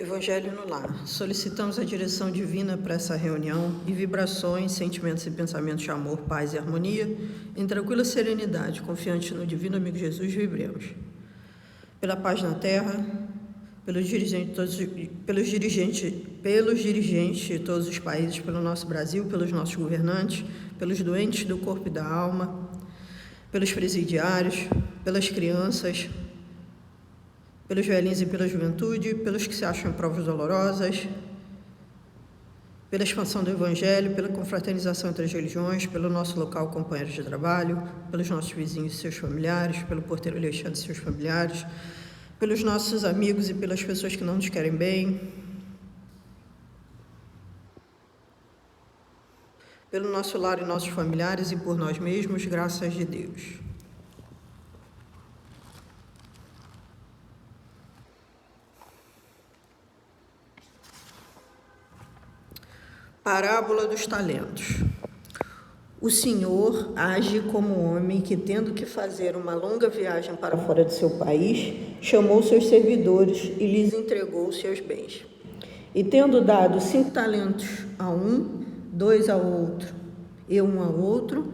Evangelho no Lar. Solicitamos a direção divina para essa reunião e vibrações, sentimentos e pensamentos de amor, paz e harmonia. Em tranquila serenidade, confiante no divino amigo Jesus, vibremos. Pela paz na terra, pelos dirigentes de todos os países, pelo nosso Brasil, pelos nossos governantes, pelos doentes do corpo e da alma, pelos presidiários, pelas crianças, pelos velhinhos e pela juventude, pelos que se acham em provas dolorosas, pela expansão do Evangelho, pela confraternização entre as religiões, pelo nosso local companheiro de trabalho, pelos nossos vizinhos e seus familiares, pelo porteiro Alexandre e seus familiares, pelos nossos amigos e pelas pessoas que não nos querem bem, pelo nosso lar e nossos familiares e por nós mesmos, graças de Deus. Parábola dos talentos. O Senhor age como homem que, tendo que fazer uma longa viagem para fora de seu país, chamou seus servidores e lhes entregou seus bens. E tendo dado 5 talentos a um, 2 ao outro e 1 ao outro,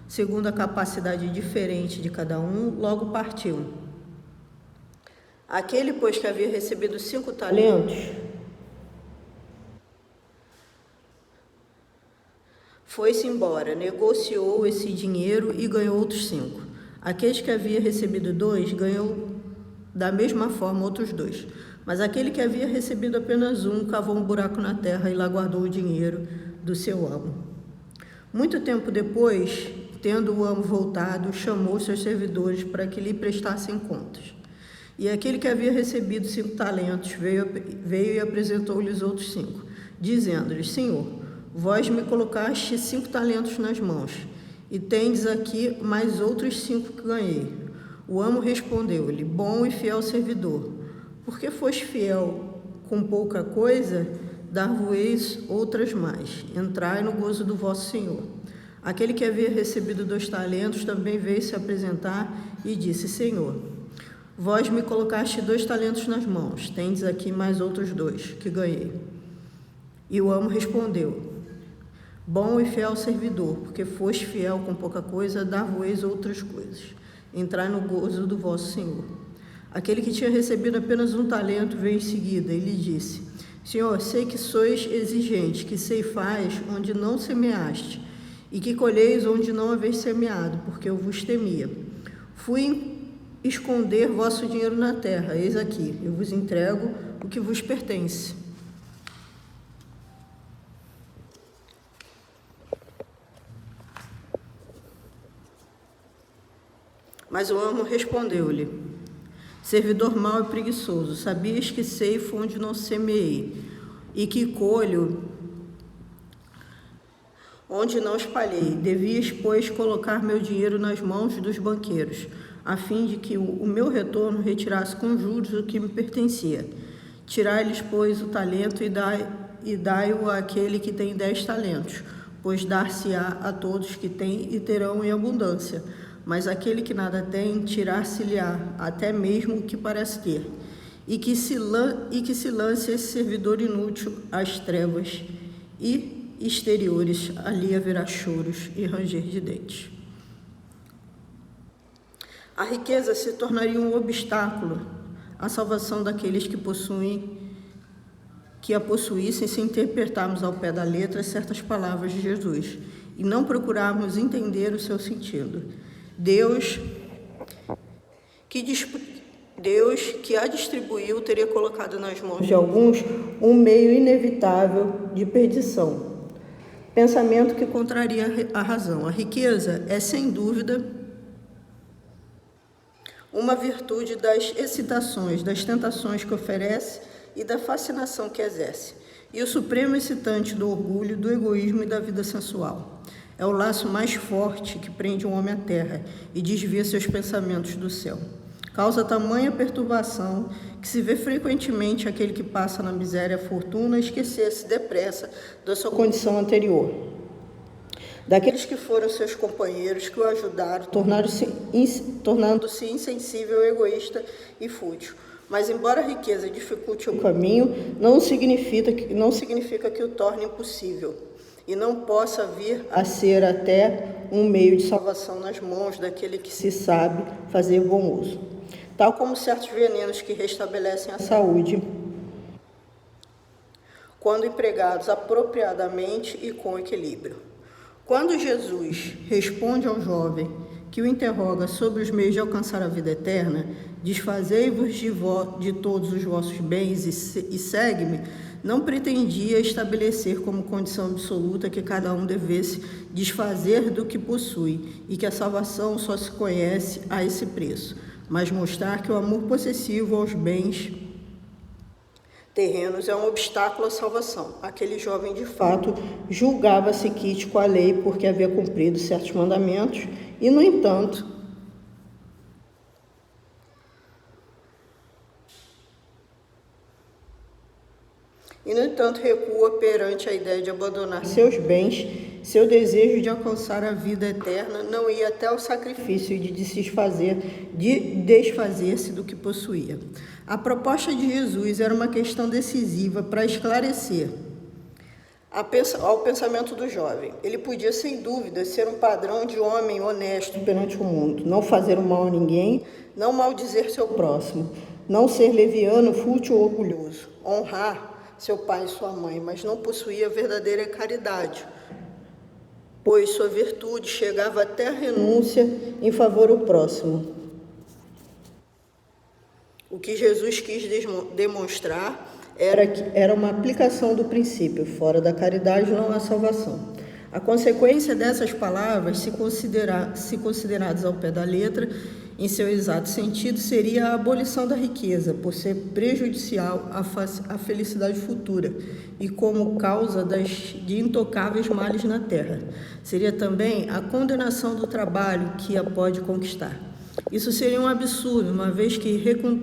segundo a capacidade diferente de cada um, logo partiu. Aquele, pois, que havia recebido 5 talentos, foi-se embora, negociou esse dinheiro e ganhou outros 5. Aquele que havia recebido 2, ganhou da mesma forma outros 2. Mas aquele que havia recebido apenas 1, cavou um buraco na terra e lá guardou o dinheiro do seu amo. Muito tempo depois, tendo o amo voltado, chamou seus servidores para que lhe prestassem contas. E aquele que havia recebido 5 talentos veio e apresentou-lhes outros 5, dizendo-lhes: Senhor, vós me colocaste 5 talentos nas mãos, e tendes aqui mais outros 5 que ganhei. O amo respondeu-lhe: Bom e fiel servidor, porque foste fiel com pouca coisa, dar-vos-eis outras mais. Entrai no gozo do vosso Senhor. Aquele que havia recebido 2 talentos também veio se apresentar e disse: Senhor, vós me colocaste 2 talentos nas mãos, tendes aqui mais outros 2 que ganhei. E o amo respondeu: Bom e fiel servidor, porque foste fiel com pouca coisa, dar-vos-eis outras coisas. Entrai no gozo do vosso Senhor. Aquele que tinha recebido apenas 1 talento veio em seguida e lhe disse: Senhor, sei que sois exigente, que ceifais onde não semeaste, e que colheis onde não haveis semeado, porque eu vos temia. Fui esconder vosso dinheiro na terra, eis aqui, eu vos entrego o que vos pertence. Mas o amo respondeu-lhe: Servidor mau e preguiçoso, sabias que ceifo onde não semeei, e que colho onde não espalhei. Devias, pois, colocar meu dinheiro nas mãos dos banqueiros, a fim de que o meu retorno retirasse com juros o que me pertencia. Tirai-lhes, pois, o talento e dai-o àquele que tem 10 talentos, pois dar-se-á a todos que têm e terão em abundância. Mas aquele que nada tem, tirar-se-lhe-á até mesmo o que parece ter, e que se lance esse servidor inútil às trevas e exteriores, ali haverá choros e ranger de dentes. A riqueza se tornaria um obstáculo à salvação daqueles que a possuíssem se interpretarmos ao pé da letra certas palavras de Jesus e não procurarmos entender o seu sentido. Deus que a distribuiu teria colocado nas mãos de alguns um meio inevitável de perdição. Pensamento que contraria a razão. A riqueza é, sem dúvida, uma virtude das excitações, das tentações que oferece e da fascinação que exerce, e o supremo excitante do orgulho, do egoísmo e da vida sensual. É o laço mais forte que prende um homem à terra e desvia seus pensamentos do céu. Causa tamanha perturbação que se vê frequentemente aquele que passa na miséria a fortuna esquecer-se depressa da sua condição anterior. Daqueles que foram seus companheiros, que o ajudaram, tornando-se insensível, egoísta e fútil. Mas, embora a riqueza dificulte o caminho, não significa que o torne impossível e não possa vir a ser até um meio de salvação nas mãos daquele que se sabe fazer bom uso. Tal como certos venenos que restabelecem a saúde, quando empregados apropriadamente e com equilíbrio. Quando Jesus responde ao jovem que o interroga sobre os meios de alcançar a vida eterna, desfazei-vos de todos os vossos bens e segue-me, não pretendia estabelecer como condição absoluta que cada um devesse desfazer do que possui e que a salvação só se conhece a esse preço, mas mostrar que o amor possessivo aos bens terrenos é um obstáculo à salvação. Aquele jovem, de fato, julgava-se quite com a lei porque havia cumprido certos mandamentos e, no entanto, recua perante a ideia de abandonar seus bens. Seu desejo de alcançar a vida eterna não ia até o sacrifício de desfazer-se do que possuía. A proposta de Jesus era uma questão decisiva para esclarecer ao pensamento do jovem. Ele podia, sem dúvida, ser um padrão de homem honesto perante o mundo, não fazer o mal a ninguém, não maldizer seu próximo, não ser leviano, fútil ou orgulhoso, honrar seu pai e sua mãe, mas não possuía verdadeira caridade, pois sua virtude chegava até a renúncia em favor do próximo. O que Jesus quis demonstrar era uma aplicação do princípio: fora da caridade não há salvação. A consequência dessas palavras, se consideradas ao pé da letra, em seu exato sentido, seria a abolição da riqueza, por ser prejudicial à felicidade futura e como causa de intocáveis males na terra. Seria também a condenação do trabalho que a pode conquistar. Isso seria um absurdo, uma vez que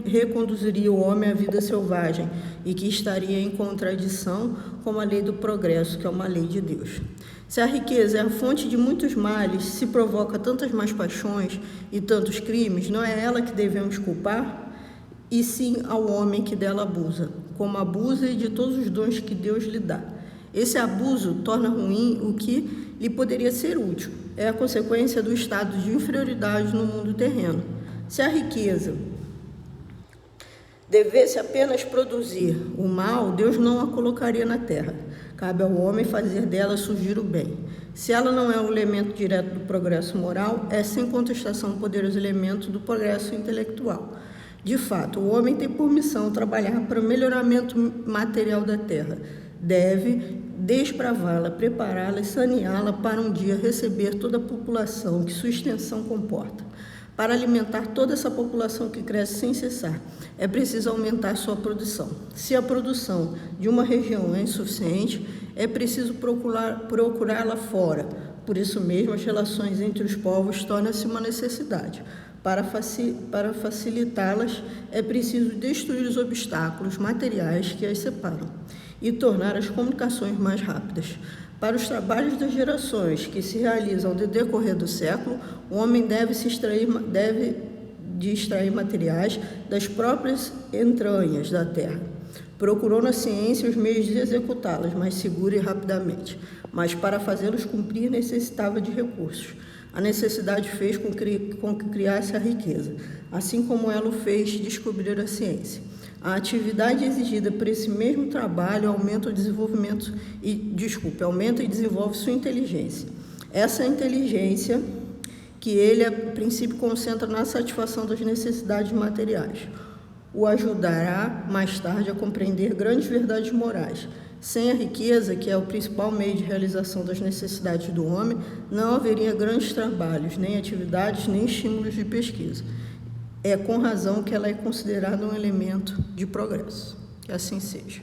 reconduziria o homem à vida selvagem e que estaria em contradição com a lei do progresso, que é uma lei de Deus. Se a riqueza é a fonte de muitos males, se provoca tantas más paixões e tantos crimes, não é ela que devemos culpar, e sim ao homem que dela abusa, como abusa de todos os dons que Deus lhe dá. Esse abuso torna ruim o que lhe poderia ser útil. É a consequência do estado de inferioridade no mundo terreno. Se a riqueza devesse apenas produzir o mal, Deus não a colocaria na terra. Cabe ao homem fazer dela surgir o bem. Se ela não é um elemento direto do progresso moral, é sem contestação um poderoso elemento do progresso intelectual. De fato, o homem tem por missão trabalhar para o melhoramento material da terra. Deve desbravá-la, prepará-la e saneá-la para um dia receber toda a população que sua extensão comporta. Para alimentar toda essa população que cresce sem cessar, é preciso aumentar sua produção. Se a produção de uma região é insuficiente, é preciso procurá-la fora. Por isso mesmo, as relações entre os povos tornam-se uma necessidade. Para facilitá-las, é preciso destruir os obstáculos materiais que as separam e tornar as comunicações mais rápidas. Para os trabalhos das gerações que se realizam no decorrer do século, o homem deve extrair materiais das próprias entranhas da terra. Procurou na ciência os meios de executá-las mais segura e rapidamente, mas para fazê-los cumprir necessitava de recursos. A necessidade fez com que criasse a riqueza, assim como ela o fez descobrir a ciência. A atividade exigida por esse mesmo trabalho aumenta e desenvolve sua inteligência. Essa inteligência que ele, a princípio, concentra na satisfação das necessidades materiais, o ajudará mais tarde a compreender grandes verdades morais. Sem a riqueza, que é o principal meio de realização das necessidades do homem, não haveria grandes trabalhos, nem atividades, nem estímulos de pesquisa. É com razão que ela é considerada um elemento de progresso. Que assim seja.